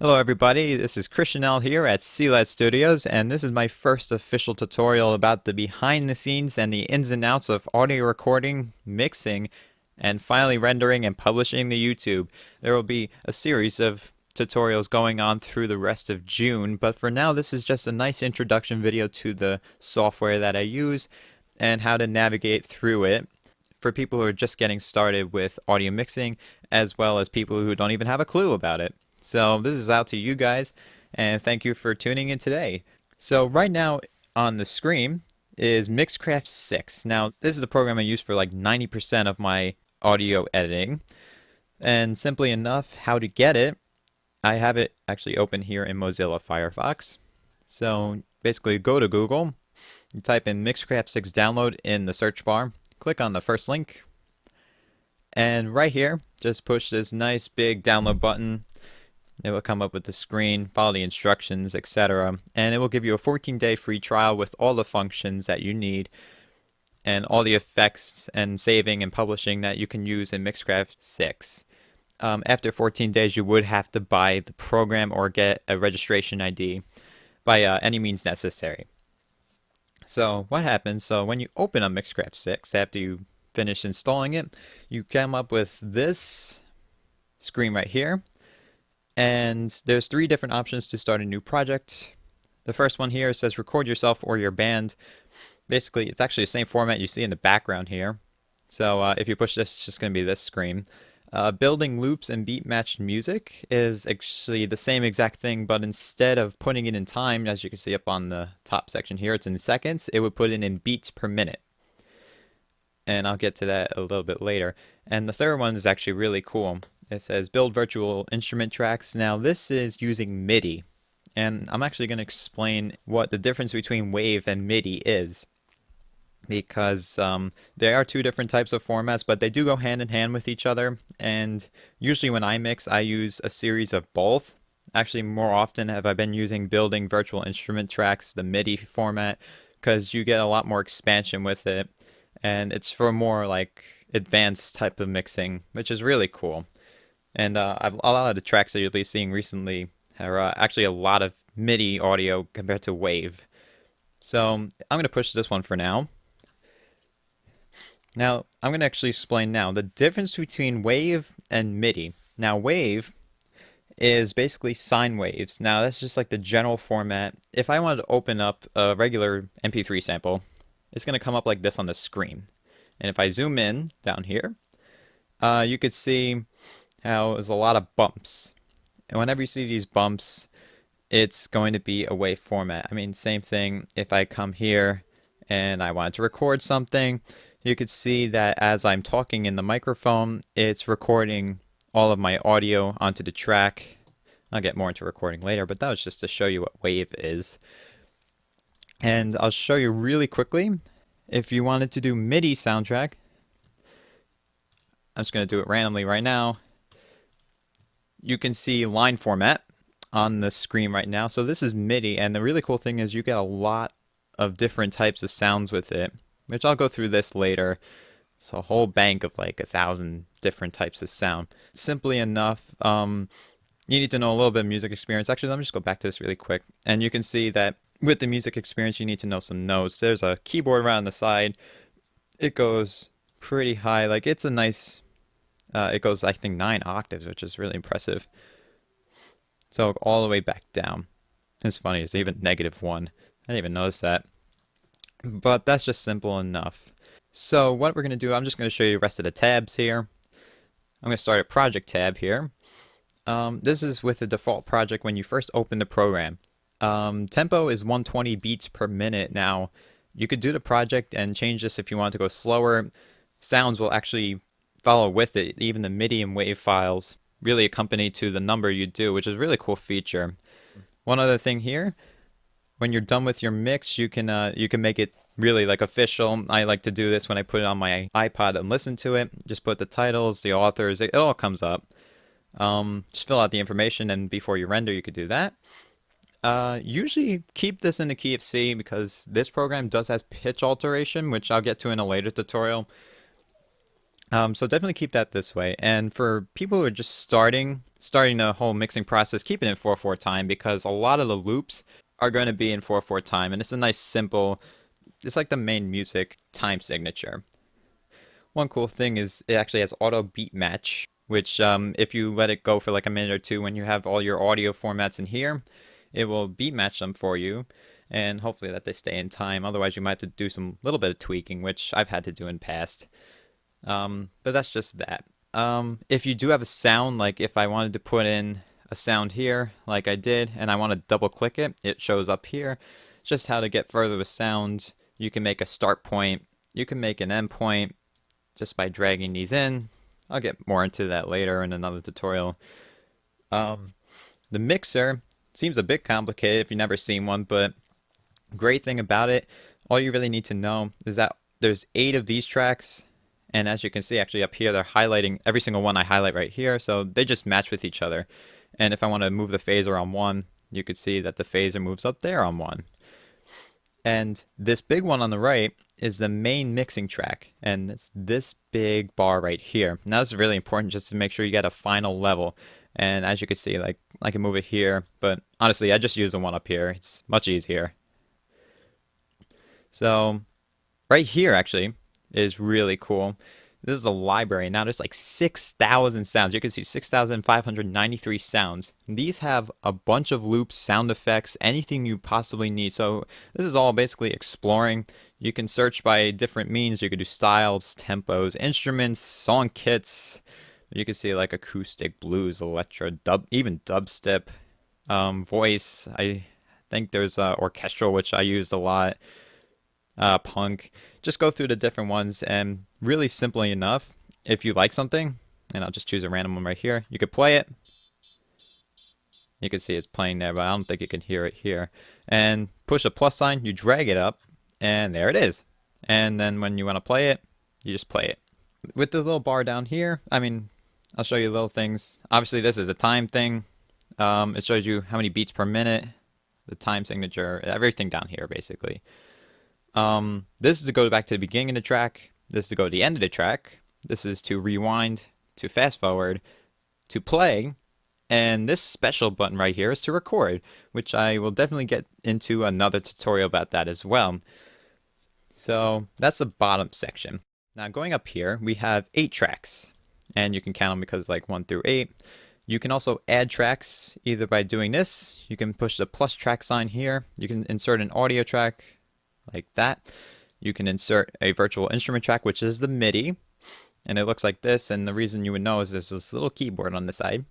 Hello everybody, this is Christian L here at Cladd Studios, and this is my first official tutorial about the behind the scenes and the ins and outs of audio recording, mixing, and finally rendering and publishing the YouTube. There will be a series of tutorials going on through the rest of June, but for now this is just a nice introduction video to the software that I use and how to navigate through it for people who are just getting started with audio mixing, as well as people who don't even have a clue about it. So this is out to you guys, and thank you for tuning in today. So right now on the screen is Mixcraft 6. Now this is a program I use for like 90% of my audio editing, and simply enough, how to get it, I have it actually open here in Mozilla Firefox. So basically go to Google, you type in Mixcraft 6 download in the search bar, click on the first link, and right here just push this nice big download button. It will come up with the screen, follow the instructions, etc. And it will give you a 14-day free trial with all the functions that you need and all the effects and saving and publishing that you can use in Mixcraft 6. After 14 days, you would have to buy the program or get a registration ID by any means necessary. So what happens, so when you open up Mixcraft 6, after you finish installing it, you come up with this screen right here. And there's three different options to start a new project. The first one here says record yourself or your band. Basically, it's actually the same format you see in the background here. So if you push this, it's just going to be this screen. Building loops and beat matched music is actually the same exact thing, but instead of putting it in time, as you can see up on the top section here, it's in seconds. It would put it in beats per minute. And I'll get to that a little bit later. And the third one is actually really cool. It says build virtual instrument tracks. Now this is using MIDI, and I'm actually going to explain what the difference between WAV and MIDI is, because there are two different types of formats, but they do go hand in hand with each other. And usually when I mix, I use a series of both. Actually, more often have I been using building virtual instrument tracks, the MIDI format, because you get a lot more expansion with it, and it's for more like advanced type of mixing, which is really cool. And a lot of the tracks that you'll be seeing recently are actually a lot of MIDI audio compared to WAV. So I'm going to push this one for now. Now I'm going to actually explain now the difference between WAV and MIDI. Now WAV is basically sine waves. Now that's just like the general format. If I wanted to open up a regular MP3 sample, it's going to come up like this on the screen. And if I zoom in down here, you could see how there's a lot of bumps. And whenever you see these bumps, it's going to be a WAV format. I mean, same thing if I come here and I wanted to record something, you could see that as I'm talking in the microphone, it's recording all of my audio onto the track. I'll get more into recording later, but that was just to show you what WAV is. And I'll show you really quickly. If you wanted to do MIDI soundtrack, I'm just going to do it randomly right now. You can see line format on the screen right now. So this is MIDI, and the really cool thing is you get a lot of different types of sounds with it, which I'll go through this later. It's a whole bank of like 1,000 different types of sound. Simply enough, you need to know a little bit of music experience. Actually, let me just go back to this really quick. And you can see that with the music experience, you need to know some notes. There's a keyboard right on the side. It goes pretty high. Like it's a nice... it goes, I think, 9 octaves, which is really impressive. So all the way back down. It's funny, it's even -1. I didn't even notice that. But that's just simple enough. So what we're going to do, I'm just going to show you the rest of the tabs here. I'm going to start a project tab here. This is with the default project when you first open the program. Tempo is 120 beats per minute. Now, you could do the project and change this if you want to go slower. Sounds will actually follow with it. Even the MIDI and WAV files really accompany to the number you do, which is a really cool feature. One other thing here, when you're done with your mix, you can make it really like official. I like to do this when I put it on my iPod and listen to it. Just put the titles, the authors, it all comes up. Just fill out the information, and before you render, you could do that. Usually keep this in the key of C because this program does has pitch alteration, which I'll get to in a later tutorial. So definitely keep that this way. And for people who are just starting the whole mixing process, keep it in 4/4 time because a lot of the loops are going to be in 4/4 time, and it's a nice simple. It's like the main music time signature. One cool thing is it actually has auto beat match, which if you let it go for like a minute or two when you have all your audio formats in here, it will beat match them for you, and hopefully that they stay in time. Otherwise, you might have to do some little bit of tweaking, which I've had to do in past. But that's just that. If you do have a sound, like if I wanted to put in a sound here, like I did, and I want to double click it, it shows up here. Just how to get further with sounds. You can make a start point, you can make an end point just by dragging these in. I'll get more into that later in another tutorial. Um, the mixer seems a bit complicated if you've never seen one, but great thing about it, all you really need to know is that there's 8 of these tracks, and as you can see actually up here they're highlighting every single one I highlight right here, so they just match with each other. And if I want to move the phaser on one, you could see that the phaser moves up there on one. And this big one on the right is the main mixing track, and it's this big bar right here. Now this is really important just to make sure you get a final level. And as you can see, like I can move it here, but honestly I just use the one up here. It's much easier. So right here actually is really cool. This is a library. Now there's like 6,000 sounds. You can see 6,593 sounds. These have a bunch of loops, sound effects, anything you possibly need. So this is all basically exploring. You can search by different means. You could do styles, tempos, instruments, song kits. You can see like acoustic, blues, electro, dub, even dubstep, voice. I think there's orchestral, which I used a lot. Punk. Just go through the different ones, and really simply enough, if you like something, and I'll just choose a random one right here, you could play it. You can see it's playing there, but I don't think you can hear it here. And push a plus sign, you drag it up, and there it is. And then when you want to play it, you just play it. With the little bar down here, I mean, I'll show you little things. Obviously, this is a time thing. It shows you how many beats per minute, the time signature, everything down here, basically. This is to go back to the beginning of the track. This is to go to the end of the track. This is to rewind, to fast forward, to play. And this special button right here is to record, which I will definitely get into another tutorial about that as well. So that's the bottom section. Now going up here, we have 8 tracks, and you can count them because like 1 through 8. You can also add tracks either by doing this. You can push the plus track sign here. You can insert an audio track like that. You can insert a virtual instrument track, which is the MIDI, and it looks like this, and the reason you would know is there's this little keyboard on the side.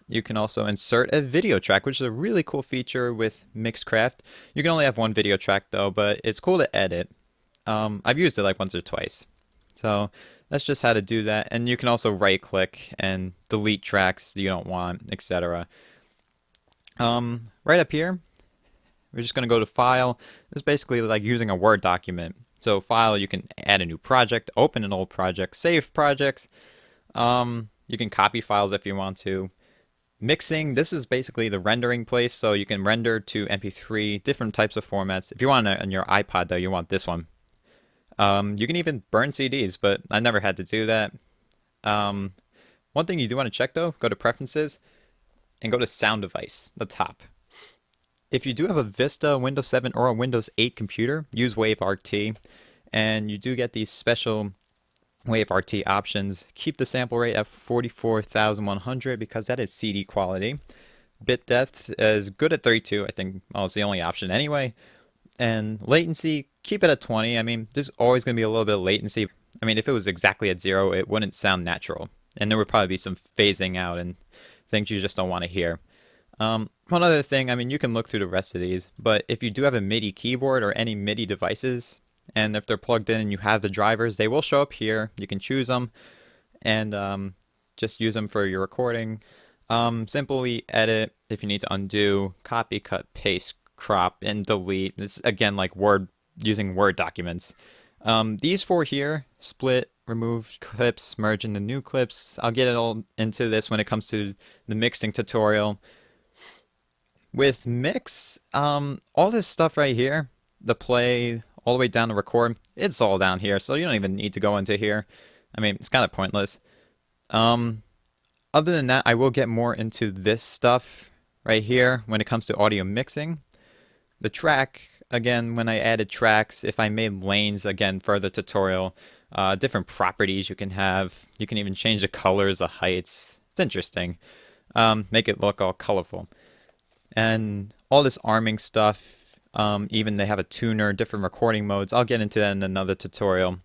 You can also insert a video track, which is a really cool feature with Mixcraft. You can only have one video track though, but it's cool to edit. I've used it like once or twice. So that's just how to do that, and you can also right click and delete tracks you don't want, etc. Right up here, we're just going to go to File. It's basically like using a Word document. So File, you can add a new project, open an old project, save projects. You can copy files if you want to. Mixing, this is basically the rendering place, so you can render to MP3, different types of formats. If you want it on your iPod, though, you want this one. You can even burn CDs, but I never had to do that. One thing you do want to check, though, go to Preferences, and go to Sound Device, the top. If you do have a Vista, Windows 7, or a Windows 8 computer, use WaveRT, and you do get these special WaveRT options. Keep the sample rate at 44,100 because that is CD quality. Bit depth is good at 32, I think. Well, it's the only option anyway. And latency, keep it at 20. I mean, there's always going to be a little bit of latency. I mean, if it was exactly at 0, it wouldn't sound natural. And there would probably be some phasing out and things you just don't want to hear. One other thing, I mean, you can look through the rest of these, but if you do have a MIDI keyboard or any MIDI devices, and if they're plugged in and you have the drivers, they will show up here. You can choose them and just use them for your recording. Simply edit if you need to undo, copy, cut, paste, crop, and delete. It's again like Word, using Word documents. These 4 here, split, remove clips, merge into new clips. I'll get it all into this when it comes to the mixing tutorial. With mix, all this stuff right here, the play, all the way down to record, it's all down here, so you don't even need to go into here. I mean, it's kind of pointless. Um, Other than that, I will get more into this stuff right here when it comes to audio mixing. The track, again, when I added tracks, if I made lanes, again, further tutorial, different properties you can have. You can even change the colors, the heights. It's interesting. Make it look all colorful. And all this arming stuff, even they have a tuner, different recording modes. I'll get into that in another tutorial.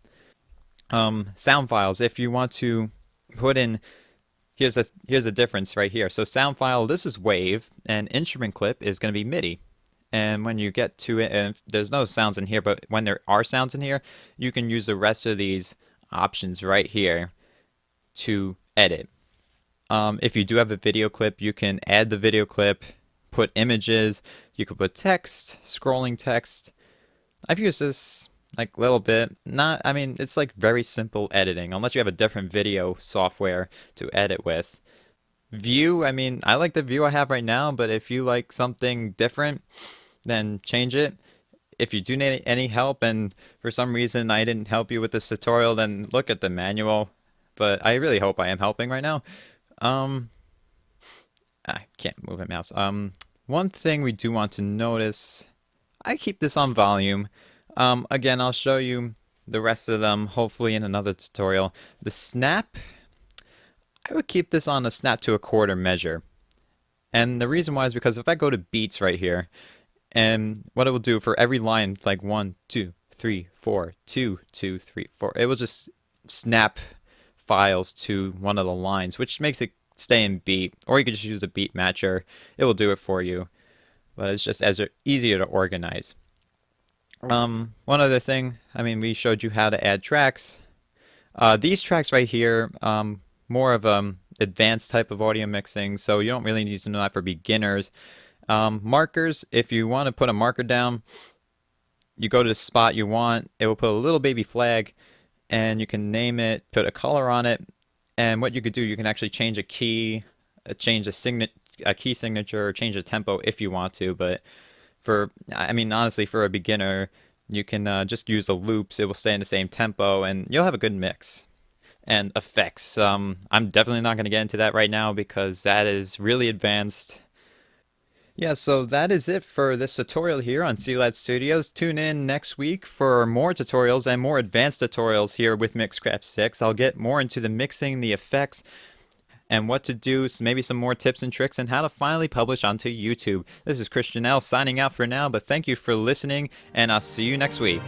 Sound files, if you want to put in, here's a difference right here. So sound file, this is wave, and instrument clip is going to be MIDI. And when you get to it, and there's no sounds in here, but when there are sounds in here, you can use the rest of these options right here to edit. If you do have a video clip, you can add the video clip, put images, you could put text, scrolling text. I've used this like a little bit. Not, I mean, it's like very simple editing, unless you have a different video software to edit with. View, I mean, I like the view I have right now, but if you like something different, then change it. If you do need any help and for some reason I didn't help you with this tutorial, then look at the manual. But I really hope I am helping right now. Um, I can't move my mouse. One thing we do want to notice, I keep this on volume. Again, I'll show you the rest of them hopefully in another tutorial. The snap, I would keep this on a snap to a quarter measure. And the reason why is because if I go to beats right here, and what it will do for every line, like 1, 2, 3, 4, 2, 2, 3, 4, it will just snap files to one of the lines, which makes it stay in beat. Or you could just use a beat matcher. It will do it for you. But it's just easier to organize. One other thing, I mean, we showed you how to add tracks. These tracks right here, more of advanced type of audio mixing, so you don't really need to know that for beginners. Markers, if you want to put a marker down, you go to the spot you want, it will put a little baby flag, and you can name it, put a color on it, and what you could do, you can actually change a key, change a key signature, or change the tempo if you want to, but I mean, honestly, for a beginner, you can just use the loops, it will stay in the same tempo, and you'll have a good mix. And effects, I'm definitely not going to get into that right now because that is really advanced. Yeah, so that is it for this tutorial here on Cladd Studios. Tune in next week for more tutorials and more advanced tutorials here with Mixcraft 6. I'll get more into the mixing, the effects, and what to do, so maybe some more tips and tricks, and how to finally publish onto YouTube. This is Christian L signing out for now, but thank you for listening, and I'll see you next week.